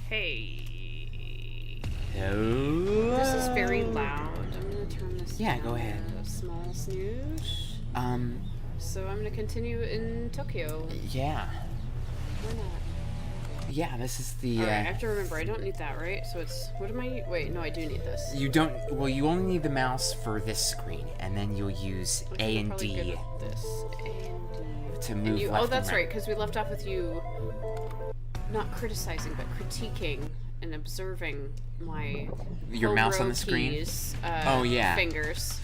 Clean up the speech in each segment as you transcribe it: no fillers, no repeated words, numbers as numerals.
Hey. Hello? This is very loud. I'm gonna turn this down go ahead. a small snooze. So I'm gonna continue in Tokyo. Yeah. Why not? Yeah, this is the, Alright, I have to remember, I don't need that, right? So it's, what am I, wait, no, I do need this. You don't, well, you only need the mouse for this screen, and then you'll use A and D This, A and D. to move left oh, and that's right. right, because we left off with you not criticizing, but critiquing and observing my Your mouse on the keys, screen? Oh, yeah. Fingers.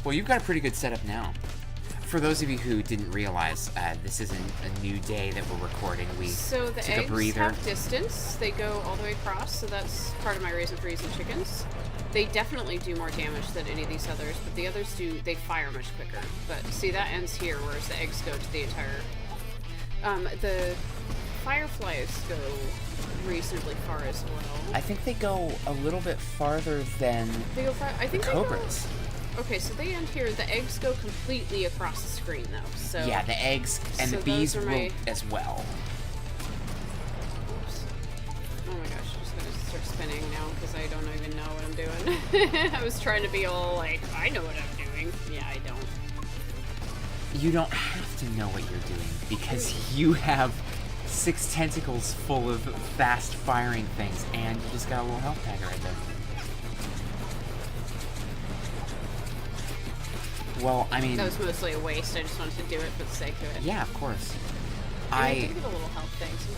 Well, you've got a pretty good setup now. For those of you who didn't realize, this isn't a new day that we're recording. We So the took a eggs breather. have distance. They go all the way across, so that's part of my reason for using chickens. They definitely do more damage than any of these others, but the others do, they fire much quicker. But see, that ends here, whereas the eggs go to the entire... the fireflies go reasonably far as well. I think they go a little bit farther than They go far, I think they cobras. go... Okay, so they end here. The eggs go completely across the screen, though. So Yeah, the eggs and so the bees those are will my... as well. Oops. Oh my gosh, I'm just gonna start spinning now because I don't even know what I'm doing. I was trying to be all like, I know what I'm doing. Yeah, I don't. You don't have to know what you're doing because you have 6 tentacles full of fast firing things, and you just got a little health tagger right there. Well, I mean... That was mostly a waste. I just wanted to do it for the sake of it. Yeah, of course. I did get a little health thing, so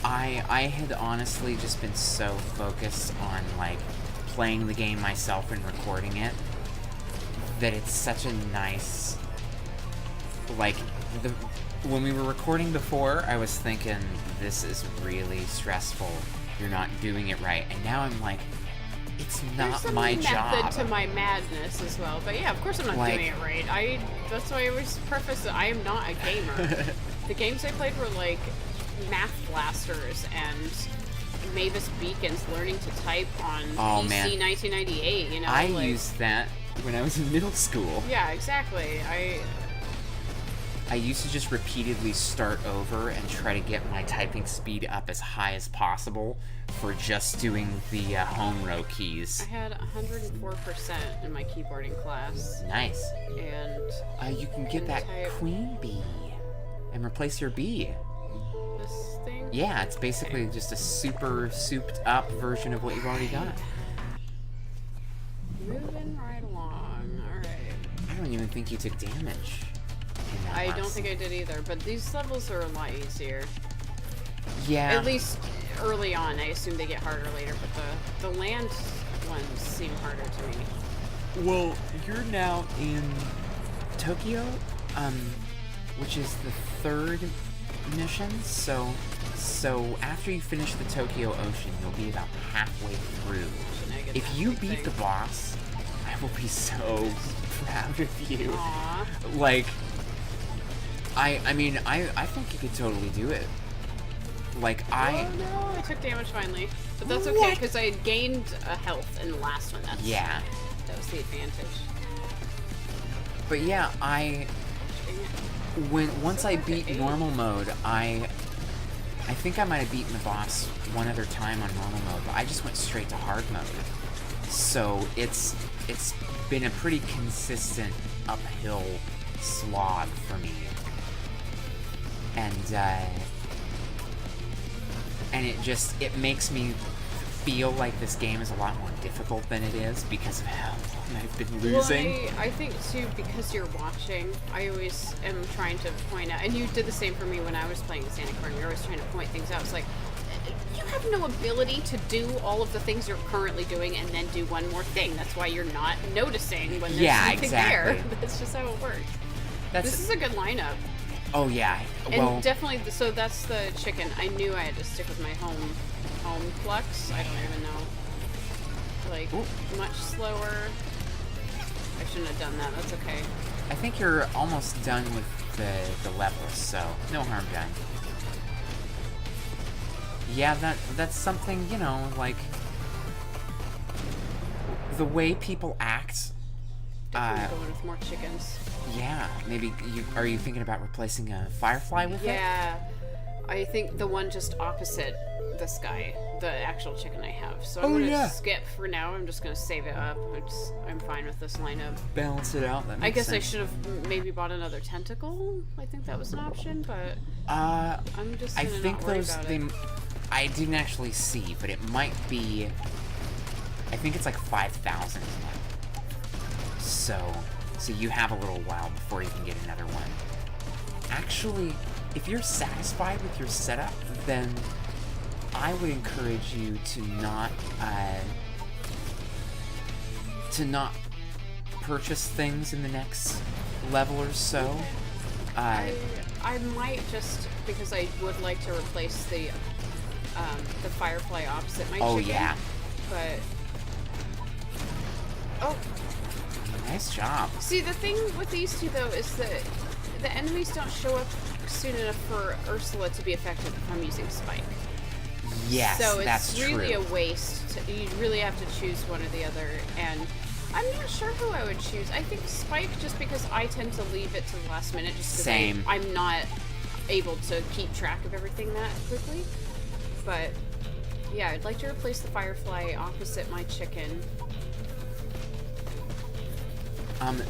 I had honestly just been so focused on, like, playing the game myself and recording it that it's such a nice... Like, when we were recording before, I was thinking, this is really stressful. You're not doing it right. And now I'm like... It's not my job. There's some method to my madness as well, but yeah, of course I'm not doing it right. That's why I always preface it. I am not a gamer. The games I played were like Math Blasters and Mavis Beacons learning to type on PC 1998, you know? I used that when I was in middle school. Yeah, exactly. I used to just repeatedly start over and try to get my typing speed up as high as possible for just doing the home row keys. I had 104% in my keyboarding class. Nice. And you can get that queen bee and replace your bee. This thing? Yeah, it's basically just a super souped up version of what you've already got. Moving right along. Alright. I don't even think you took damage. I don't think I did either, but these levels are a lot easier. Yeah. At least early on. I assume they get harder later, but the land ones seem harder to me. Well, you're now in Tokyo, which is the 3rd mission, so after you finish the Tokyo Ocean, you'll be about halfway through. If you beat the boss, I will be so proud of you. Aww. Like, I mean, I think you could totally do it. Like, Oh no, I took damage finally. But that's okay, because I had gained a health in the last one. Yeah. That was the advantage. But yeah, once I beat normal mode, I think I might have beaten the boss one other time on normal mode, but I just went straight to hard mode. So it's been a pretty consistent uphill slog for me. And it makes me feel like this game is a lot more difficult than it is because of how long I've been losing. Well, I think too, because you're watching, I always am trying to point out, and you did the same for me when I was playing Santa Corn, you're always trying to point things out. It's like, you have no ability to do all of the things you're currently doing and then do one more thing. That's why you're not noticing when there's something there. That's just how it works. This is a good lineup. Oh yeah, well, and definitely. So that's the chicken. I knew I had to stick with my home flux. I don't even know. Like much slower. I shouldn't have done that. That's okay. I think you're almost done with the levels, so no harm done. Yeah, that's something, you know, like the way people act. Definitely going with more chickens. Yeah, maybe are you thinking about replacing a firefly with it? Yeah. I think the one just opposite this guy, the actual chicken I have. So I'm Oh, gonna yeah. skip for now. I'm just gonna save it up. I'm fine with this lineup. Balance it out. That I makes guess I sense. should have maybe bought another tentacle. I think that was an option, but I'm just I gonna think not worry those about they. it. I didn't actually see, but it might be. I think it's like 5,000 now. So you have a little while before you can get another one. Actually, if you're satisfied with your setup, then I would encourage you to not purchase things in the next level or so. I might just because I would like to replace the firefly opposite my Oh, chicken. yeah. But oh, Nice job. see the thing with these two though is that the enemies don't show up soon enough for Ursula to be effective if I'm using Spike. Yes, So that's it's true. really a waste. You really have to choose one or the other, and I'm not sure who I would choose. I think Spike, just because I tend to leave it to the last minute, just because Same. I'm not able to keep track of everything that quickly. But yeah, I'd like to replace the firefly opposite my chicken.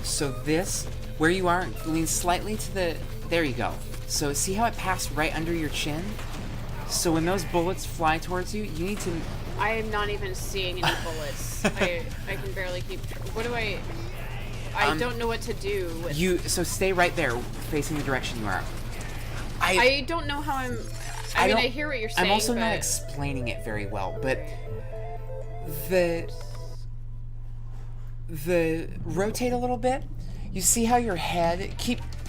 So this, where you are, lean slightly to the, there you go. So see how it passed right under your chin? So when those bullets fly towards you, you need to, I am not even seeing any bullets. I can barely keep. What do I don't know what to do with. so stay right there, facing the direction you are. I don't know how I'm. I mean, I hear what you're saying. I'm also not but explaining it very well, but the rotate a little bit. You see how your head,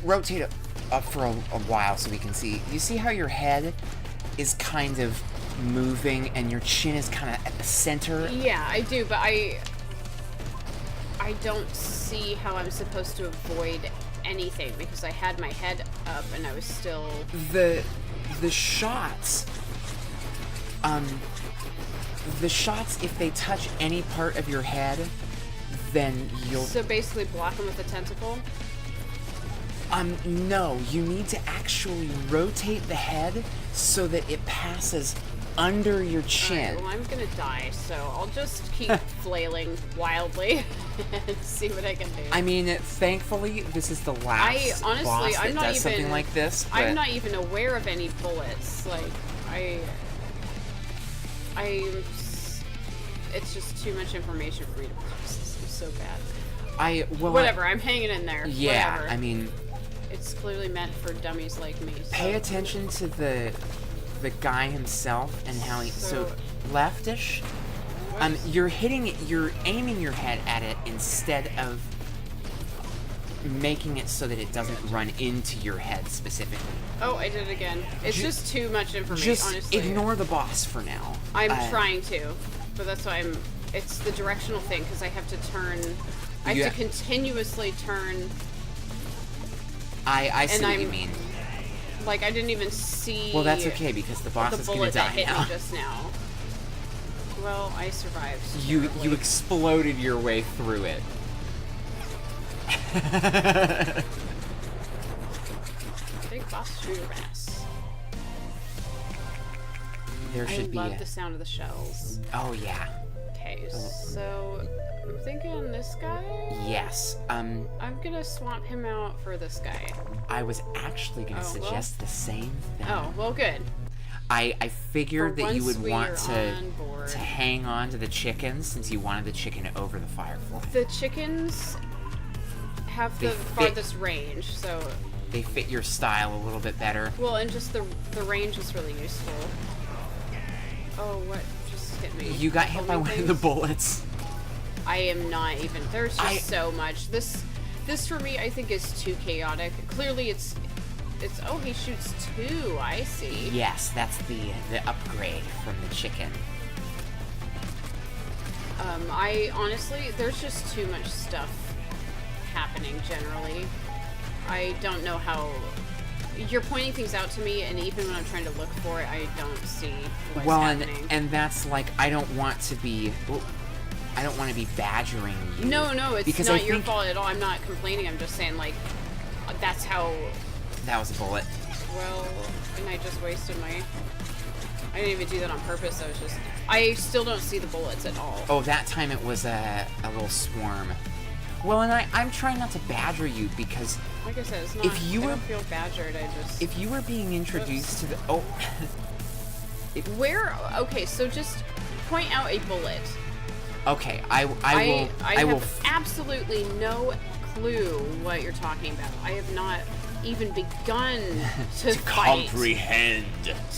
rotate it up for a while so we can see. You see how your head is kind of moving and your chin is kind of at the center? Yeah, I do, but I don't see how I'm supposed to avoid anything because I had my head up and I was still. The shots, if they touch any part of your head, then you'll... So basically block them with a tentacle? No, you need to actually rotate the head so that it passes under your chin. Alright, well, I'm gonna die, so I'll just keep flailing wildly and see what I can do. I mean, thankfully, this is the last honestly, boss that I'm not does something even- like this. But I'm not even aware of any bullets. Like, it's just too much information for me to process. I'm so bad. Whatever, I'm hanging in there. Yeah, Whatever. I mean, It's clearly meant for dummies like me. So. pay attention to the guy himself and how he... So, leftish. You're aiming your head at it instead of making it so that it doesn't run into your head specifically. Oh, I did it again. It's just too much information, Just honestly. ignore the boss for now. I'm trying to, but that's why it's the directional thing, because I have to turn... I have to continuously turn... I see what you mean. Like, I didn't even see... Well, that's okay, because the boss is going to bullet that die hit now. me just now. Well, I survived. You exploded your way through it. Big boss shooter ass. There should be I love the sound of the shells. Oh, yeah. Okay, so... I'm thinking this guy? Yes. I'm gonna swap him out for this guy. I was actually going to suggest the same thing. Oh, well, good. I figured For that you once would we want are to on board. hang on to the chicken since you wanted the chicken over the firefly. The chickens have the farthest range, so... They fit your style a little bit better. Well, and just the range is really useful. Oh, what just hit me? You got hit by one of the bullets. I am not even... There's just so much. This for me, I think, is too chaotic. Clearly, it's... Oh, he shoots two. I see. Yes, that's the upgrade from the chicken. I honestly... There's just too much stuff happening, generally. I don't know how... You're pointing things out to me, and even when I'm trying to look for it, I don't see what's happening. and that's like, I don't want to be badgering you. No, it's because not your fault at all. I'm not complaining. I'm just saying, like, that's how... That was a bullet. Well, and I just wasted my... I didn't even do that on purpose. I still don't see the bullets at all. Oh, that time it was a little swarm. Well, and I'm trying not to badger you because... Like I said, it's not... I don't feel badgered, If you were being introduced to the... Oh. Where... Okay, so just point out a bullet. Okay, I will... have absolutely no clue what you're talking about. I have not even begun to fight. Comprehend.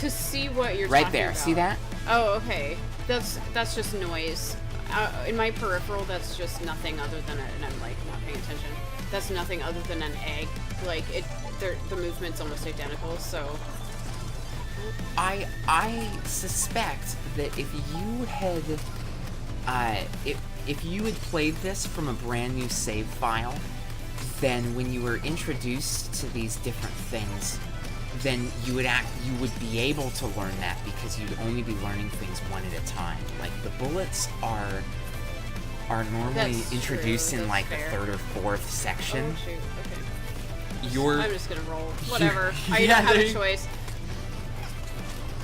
To see what you're right talking there. about. See that? Oh, okay. That's just noise. In my peripheral, that's just nothing other than and I'm like not paying attention. That's nothing other than an egg. Like the movement's almost identical. So I suspect that if you had if you had played this from a brand new save file, then when you were introduced to these different things, then you would be able to learn that because you'd only be learning things one at a time. Like the bullets are normally introduced in like fair. the third or fourth section. Oh shoot, okay. I'm just gonna roll. Whatever. I don't have a choice.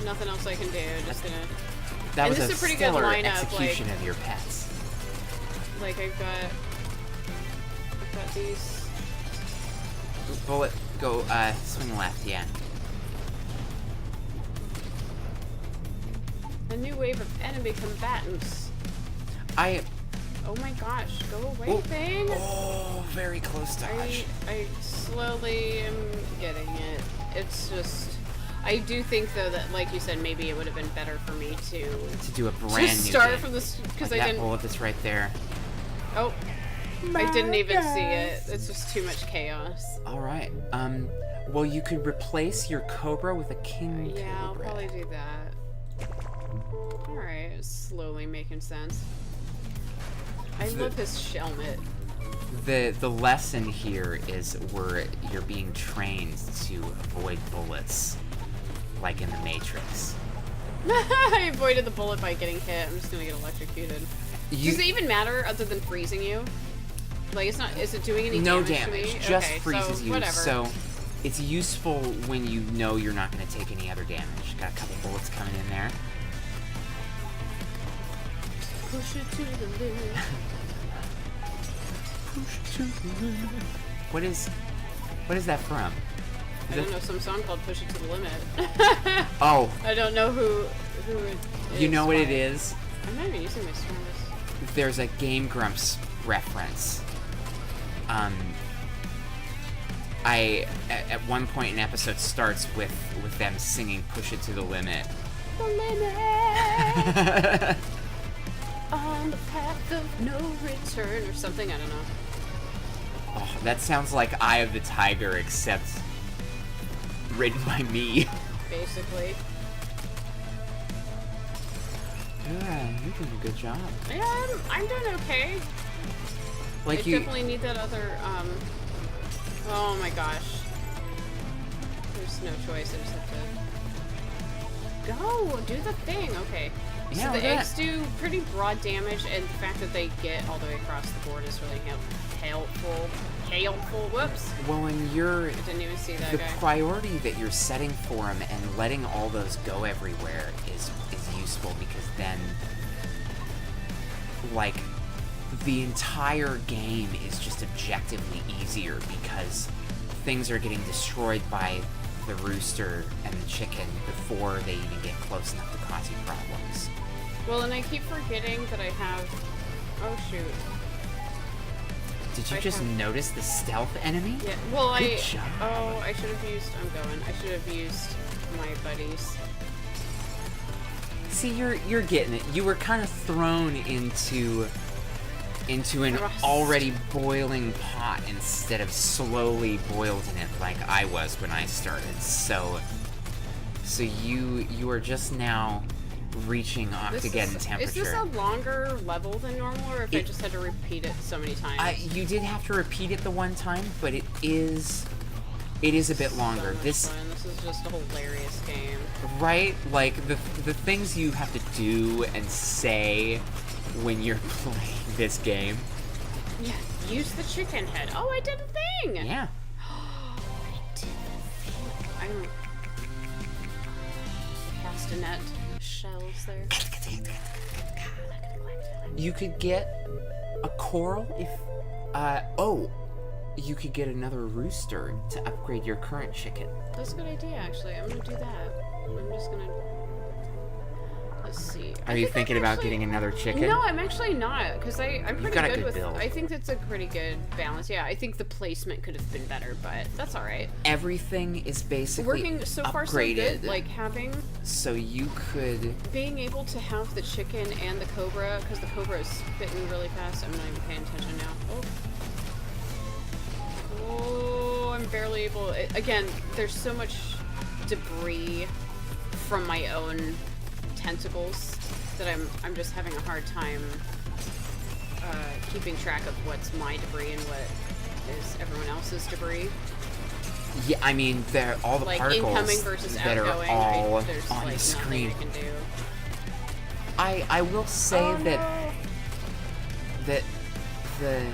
Nothing else I can do. Just gonna. That was this a is a pretty good stellar lineup, execution of your pets. Like I've got these. Bullet, go, swing left, yeah. A new wave of enemy combatants. Oh my gosh, go away, thing! Oh, very close dodge. I slowly am getting it. It's just... I do think, though, that, like you said, maybe it would have been better for me to do a brand new start game. From this, because like I that didn't... bullet that's right there. Oh. I didn't even see it. It's just too much chaos. Alright, well, you could replace your Cobra with a King Cobra. Yeah, I'll probably do that. Alright, it's slowly making sense. I love his shelmet. The lesson here is where you're being trained to avoid bullets, like in the Matrix. I avoided the bullet by getting hit. I'm just gonna get electrocuted. Does it even matter other than freezing you? Like, it's not. Is it doing any no damage? damage? To me? Just okay, freezes so, you. Whatever. So it's useful when you know you're not going to take any other damage. Got a couple bullets coming in there. Push it to the limit. Push it to the limit. What is that from? I don't know, some song called Push It to the Limit. Oh. I don't know who it is. You know what it is? I'm not even using my strongest. There's a Game Grumps reference. At one point an episode starts with them singing Push It to the Limit. The limit! On the path of no return or something, I don't know. Oh, that sounds like Eye of the Tiger, except written by me. Basically. Yeah, you're doing a good job. Yeah, I'm doing okay. Like I definitely need that other, oh my gosh. There's no choice, I just have to... Go! Do the thing! Okay. Yeah, so the eggs do pretty broad damage, and the fact that they get all the way across the board is really helpful. Whoops! Well, when you're... I didn't even see that the guy. priority that you're setting for them and letting all those go everywhere is useful, because then, like, the entire game is just objectively easier because things are getting destroyed by the rooster and the chicken before they even get close enough to cause you problems. Well, and I keep forgetting that I have... Oh, shoot. Did you just notice the stealth enemy? Yeah, well, Good job. Oh, I should have used... I should have used my buddies. See, you're getting it. You were kind of thrown into an already boiling pot instead of slowly boiled in it like I was when I started. So you are just now reaching Octogeddon temperature. Is this a longer level than normal, or if I just had to repeat it so many times? You did have to repeat it the one time, but it is a bit longer. So This is just a hilarious game. Right? Like, the things you have to do and say when you're playing this game. Yeah, use the chicken head. Oh, I did a thing! Yeah. I did a thing. I don't... Castanet shells there. You could get a coral if, oh, you could get another rooster to upgrade your current chicken. That's a good idea, actually. I'm gonna do that. I'm just gonna... Let's see. Are you thinking about getting another chicken? No, I'm actually not, because I'm pretty good with... build. I think that's a pretty good balance. Yeah, I think the placement could have been better, but that's alright. Everything is basically working so far so good, like having... So you could... Being able to have the chicken and the cobra, because the cobra is spitting really fast. I'm not even paying attention now. Oh, I'm barely able... Again, there's so much debris from my own tentacles that I'm just having a hard time keeping track of what's my debris and what is everyone else's debris. Yeah, I mean, they're all the like particles incoming versus that outgoing, are all there's on like the screen. nothing I can do. I will say that the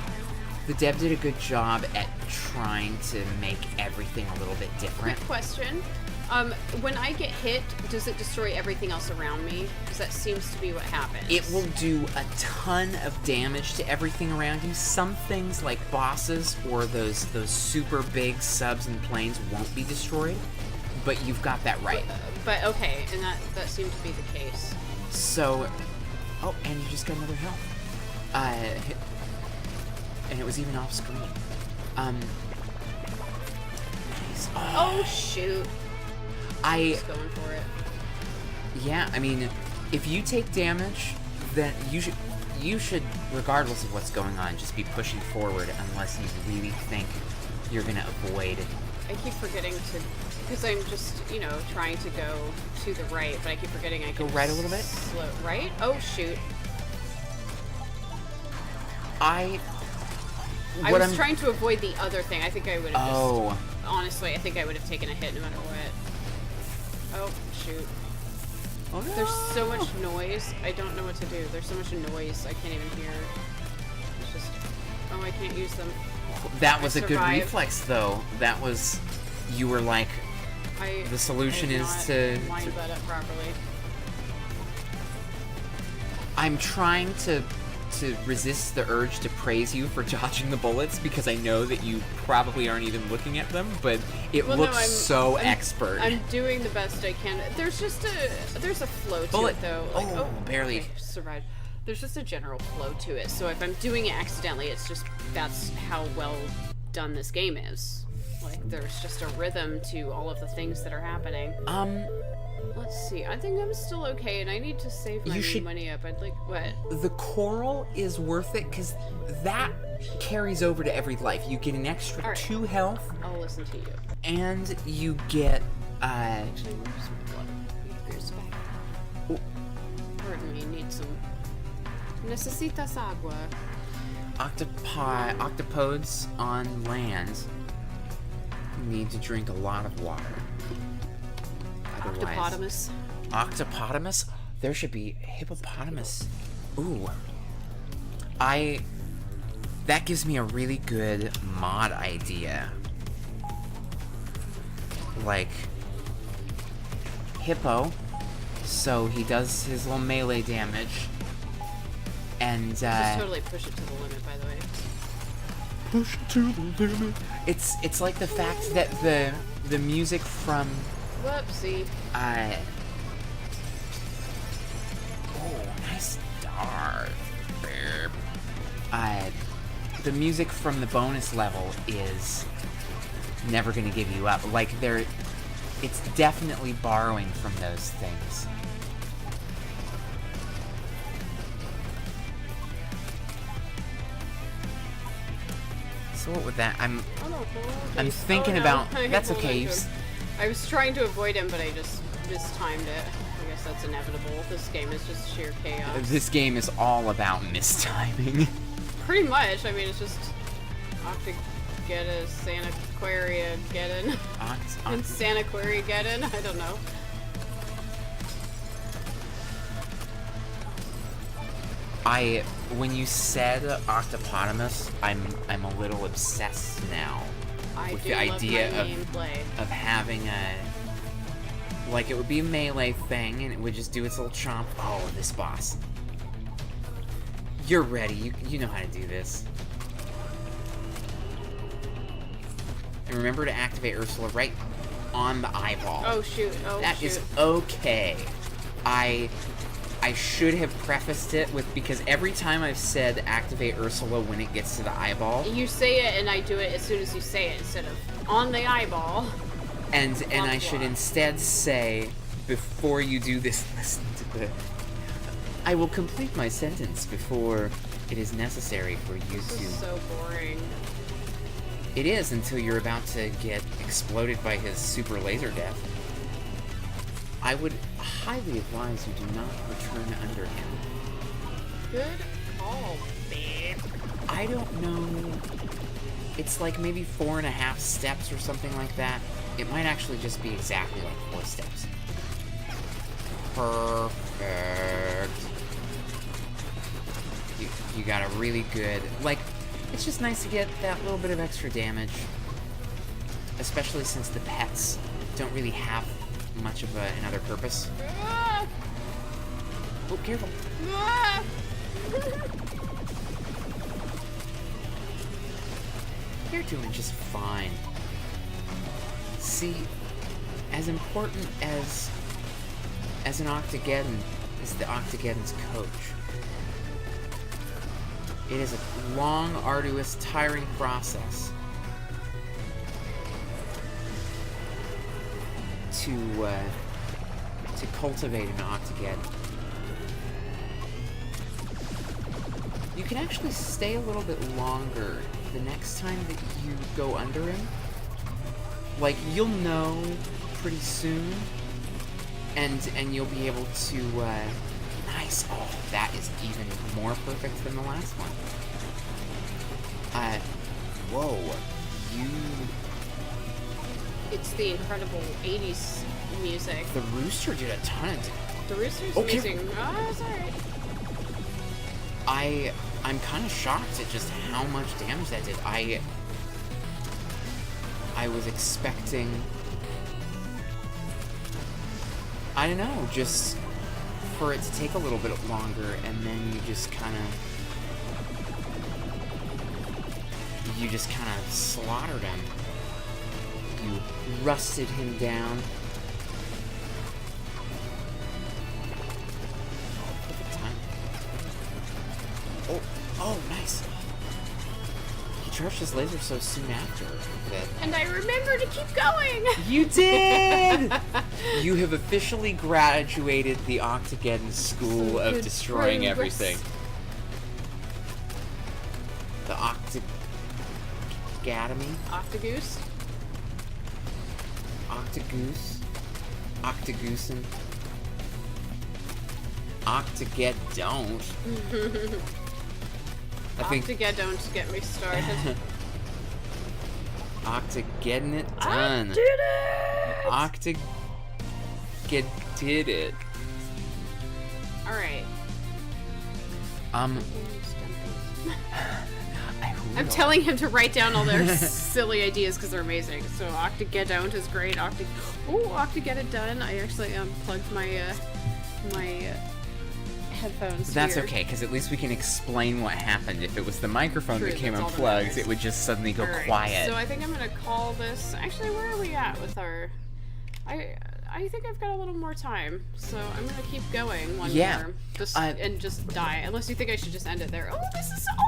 dev did a good job at trying to make everything a little bit different. Quick question. When I get hit, does it destroy everything else around me? Because that seems to be what happens. It will do a ton of damage to everything around you. Some things like bosses or those super big subs and planes won't be destroyed, but you've got that right. But okay, and that seemed to be the case. So, oh, and you just got another health. And it was even off screen. Nice. Oh shoot. I'm just going for it. Yeah, I mean, if you take damage, then you should, regardless of what's going on, just be pushing forward unless you really think you're gonna avoid. I keep forgetting to, because I'm just, trying to go to the right, but I keep forgetting I can go right a little bit. Slow right? Oh shoot. I was trying to avoid the other thing. I think I would have just... Honestly, I think I would have taken a hit no matter what. Oh, shoot. Oh, no. There's so much noise. I don't know what to do. There's so much noise I can't even hear. It's just... Oh, I can't use them. That was a good reflex, though. That was... You were like... the solution is to... line that up properly. I'm trying to resist the urge to praise you for dodging the bullets because I know that you probably aren't even looking at them, but it looks so expert. I'm doing the best I can. There's just a flow to it though. Like, oh, barely survived. There's just a general flow to it. So if I'm doing it accidentally, it's just that's how well done this game is. Like there's just a rhythm to all of the things that are happening. Let's see. I think I'm still okay, and I need to save my money up. I'd like what? The coral is worth it because that carries over to every life. You get an extra 2 health. I'll listen to you. And you get Actually, where's my blood? Here's back. Oh. Pardon me. Need some. Necesitas agua. Octopods on land need to drink a lot of water. Octopotamus. Octopotamus? There should be hippopotamus. Ooh. That gives me a really good mod idea. Like, hippo, so he does his little melee damage. And, just totally push it to the limit, by the way. Push it to the limit. It's like the fact that the music from... Whoopsie. Oh, nice start. The music from the bonus level is never gonna give you up. Like, it's definitely borrowing from those things. So what would that... I'm thinking about... That's okay. I was trying to avoid him, but I just mistimed it. I guess that's inevitable. This game is just sheer chaos. This game is all about mistiming. Pretty much. I mean, it's just Octogeddon, Sanaquariageddon. And Sanaquariageddon? I don't know. When you said Octopotamus, I'm a little obsessed now with the idea of having Like, it would be a melee thing, and it would just do its little chomp. Oh, this boss. You're ready. You know how to do this. And remember to activate Ursula right on the eyeball. Oh, shoot. Oh, That shoot. is okay. I should have prefaced it with, because every time I've said activate Ursula when it gets to the eyeball. You say it, and I do it as soon as you say it, instead of on the eyeball. And I should instead say, before you do this, listen to the... I will complete my sentence before it is necessary for you This to... is so boring. It is, until you're about to get exploded by his super laser death. I would highly advise you do not return under him. Good call, babe. I don't know... It's like maybe 4.5 steps or something like that. It might actually just be exactly like 4 steps. Perfect. You got a really good... Like, it's just nice to get that little bit of extra damage. Especially since the pets don't really have much of another purpose. Ah! Oh, careful. Ah! You're doing just fine. See, as important as an Octogeddon is the Octogeddon's coach. It is a long, arduous, tiring process to cultivate an Octogeddon. You can actually stay a little bit longer the next time that you go under him. Like, you'll know pretty soon, and you'll be able to, nice. Oh, that is even more perfect than the last one. Whoa. It's the incredible 80s music. The rooster did a ton of... The rooster's Okay. amazing. Oh, it's alright. I'm kind of shocked at just how much damage that did. I was expecting... I don't know, just for it to take a little bit longer, and then you just kind of slaughtered him. You rusted him down. Oh, perfect time. Oh, nice. He charged his laser so soon after that... And I remember to keep going! You did! You have officially graduated the Octogeddon School of Good Destroying progress. Everything. The Octogademy? Octogoose? Octogoose? Octogoosen? Octogeddon. I think Octogeddon, don't get me started. Octogeddon it I done. did it! Did it. Alright. I'm will. telling him to write down all their silly ideas because they're amazing. So Octogeddon is great. Octogeddon done. I actually unplugged my headphones. That's here. okay, because at least we can explain what happened. If it was the microphone True, that came that's all that unplugged, matters. it would just suddenly go Alright, quiet. So I think I'm gonna call this. Actually, where are we at with our? I think I've got a little more time, so I'm gonna keep going one Yeah. more, and just die. Unless you think I should just end it there. Oh, this is I'm a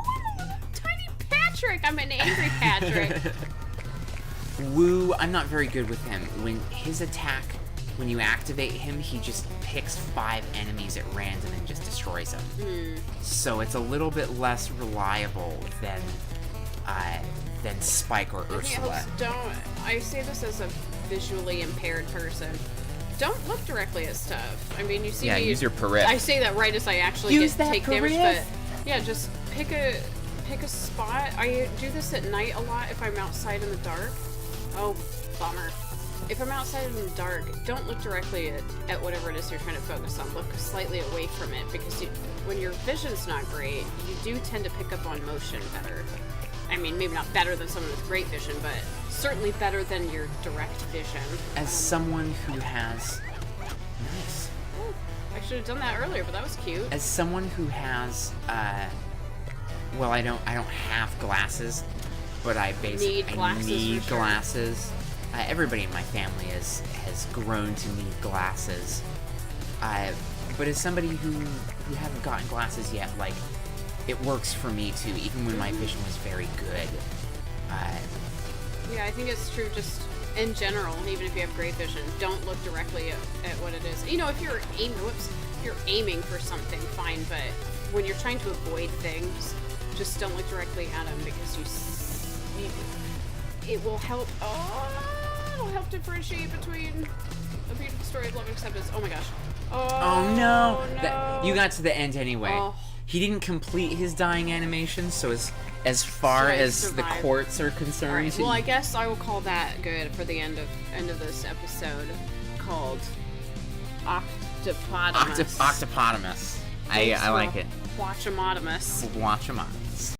little tiny Patrick. I'm an angry Patrick. Woo, I'm not very good with him. When his attack, when you activate him, he just picks 5 enemies at random and just destroys them. So it's a little bit less reliable than Spike or Ursula. I say this as a visually impaired person. Don't look directly at stuff. I mean, you see Yeah, me. use your periph. I say that right as I actually take damage, but yeah, just pick a spot. I do this at night a lot if I'm outside in the dark. Oh, bummer. If I'm outside in the dark, don't look directly at whatever it is you're trying to focus on. Look slightly away from it, because when your vision's not great, you do tend to pick up on motion better. I mean, maybe not better than someone with great vision, but certainly better than your direct vision. As someone who has should have done that earlier, but that was cute. As someone who has, well, I don't have glasses, but I basically need glasses. Everybody in my family has grown to need glasses. But as somebody who haven't gotten glasses yet, like, it works for me too, even when my vision was very good. Yeah, I think it's true just in general, even if you have great vision, don't look directly at what it is. You know, if you're aiming for something, fine, but when you're trying to avoid things, just don't look directly at them because it will help. It'll help differentiate between A Beautiful Story of Love and Acceptance. Oh my gosh. Oh no! You got to the end anyway. Oh. He didn't complete his dying animation, so as far as the quartz are concerned. Right. Well, I guess I will call that good for the end of this episode, called Octopotamus. Octopotamus. I like it. Watchamotamus. Watchamotamus.